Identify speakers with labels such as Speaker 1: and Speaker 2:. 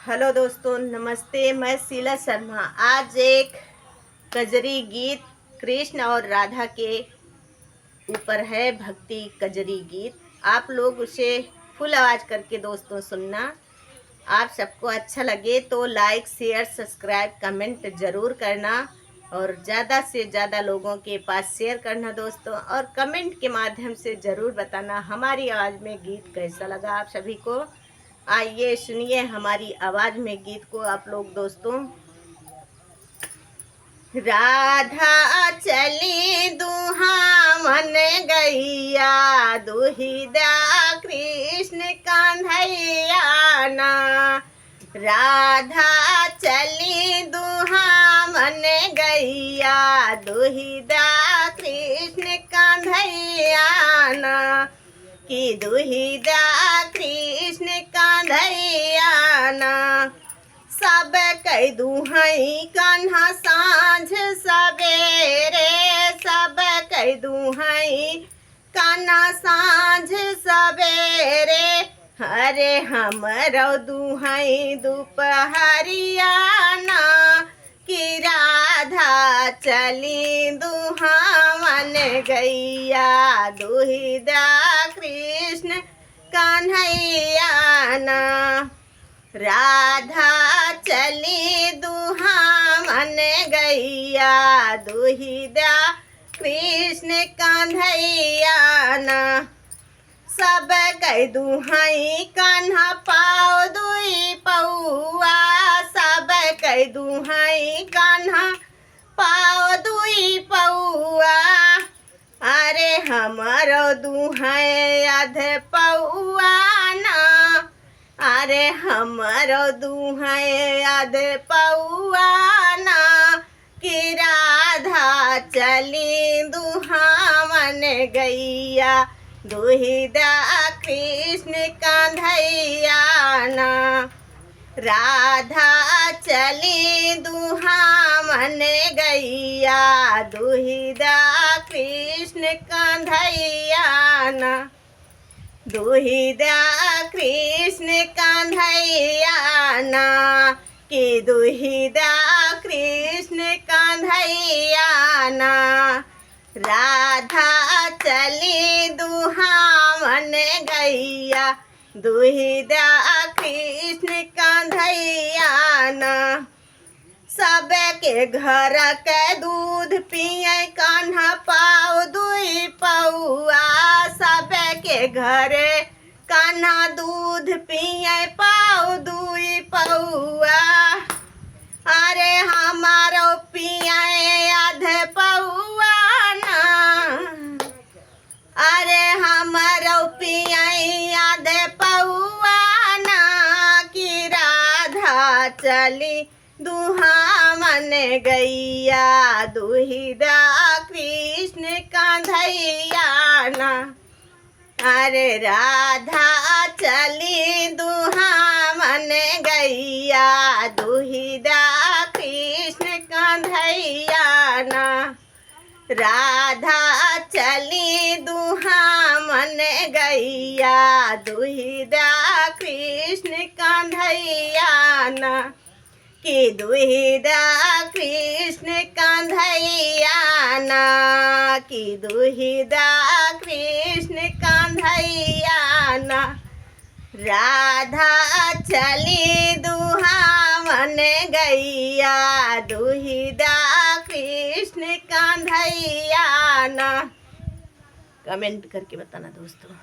Speaker 1: Hello दोस्तों, नमस्ते। मैं शीला शर्मा। आज एक कजरी गीत कृष्ण और राधा के ऊपर है, भक्ति कजरी गीत। आप लोग उसे फुल आवाज़ करके दोस्तों सुनना। आप सबको अच्छा लगे तो लाइक, शेयर, सब्सक्राइब, कमेंट ज़रूर करना और ज़्यादा से ज़्यादा लोगों के पास शेयर करना दोस्तों। और कमेंट के माध्यम से ज़रूर बताना हमारी आवाज़ में गीत कैसा लगा आप सभी को। आइए सुनिए हमारी आवाज़ में गीत को आप लोग दोस्तों। राधा चली दुहावन गैया, दुहिदा कृष्ण कान्हैया ना। राधा चली दुहावन गैया, दुहिदा कृष्ण कान्हैया ना। कि दुहिदा कृष्ण कान्हैया ना। सब कई दुहाई कान्हा सांझ सवेरे, सब कई दुहाई कान्हा सांझ सवेरे। हरे हमरो दुहाई दोपहरिया ना। कि राधा चली दुहावन गैया, दुहिदा कृष्ण कान्हैया ना। राधा चली दुहावन गैया, दुहिदा कृष्ण कान्हैया ना। सब कई दुहाई कान्हा पाओ दुई पौआ, सब कई दुहाई कान्हा पाओ दुई पौआ। अरे हमारो दुहाई आध पौआ ना। अरे हमारो दुहाई आध पौआ ना। कि राधा चली दुहावन गैया, दुहिदा कृष्ण कान्हैया ना। राधा चली दुहावन गैया, दुहिदा कृष्ण कान्हैया ना। दुहिदा कृष्ण कान्हैया ना। कि दुहिदा कृष्ण कान्हैया ना। राधा चली दुहावन गैया, दुहिदा कृष्ण कान्हैया ना। सब के घर के दूध पिए कान्हा पाओ दुई पौआ, सब के घर कान्हा दूध पिए पाओ दुई पौआ। अरे हमारो पिए आध पौआ ना। अरे हमारो पिए आध पौआ ना। कि राधा चली दुहावन गैया, दुहिदा कृष्ण कान्हैया ना। अरे राधा चली दुहावन गैया, दुहिदा कृष्ण कान्हैया ना। राधा चली दुहावन गैया, दुहिदा कृष्ण कान्हैया ना। कि दुहिदा कृष्ण कान्हैया ना। कि दुहिदा कृष्ण कान्हैया ना। राधा चली दुहावन गैया, दुहिदा कृष्ण कान्हैया ना। कमेंट करके बताना दोस्तों।